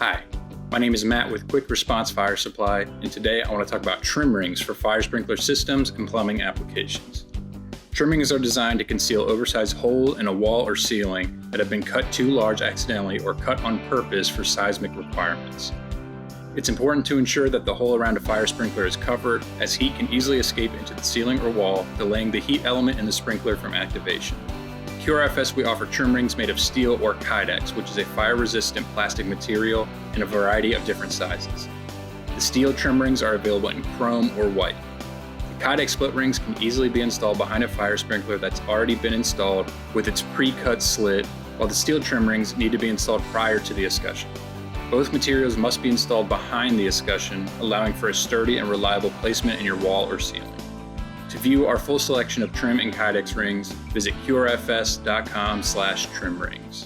Hi, my name is Matt with Quick Response Fire Supply, and today I want to talk about trim rings for fire sprinkler systems and plumbing applications. Trim rings are designed to conceal oversized holes in a wall or ceiling that have been cut too large accidentally or cut on purpose for seismic requirements. It's important to ensure that the hole around a fire sprinkler is covered, as heat can easily escape into the ceiling or wall, delaying the heat element in the sprinkler from activation. At QRFS, we offer trim rings made of steel or Kydex, which is a fire-resistant plastic material in a variety of different sizes. The steel trim rings are available in chrome or white. The Kydex split rings can easily be installed behind a fire sprinkler that's already been installed with its pre-cut slit, while the steel trim rings need to be installed prior to the escutcheon. Both materials must be installed behind the escutcheon, allowing for a sturdy and reliable placement in your wall or ceiling. To view our full selection of trim and Kydex rings, visit qrfs.com/trimrings.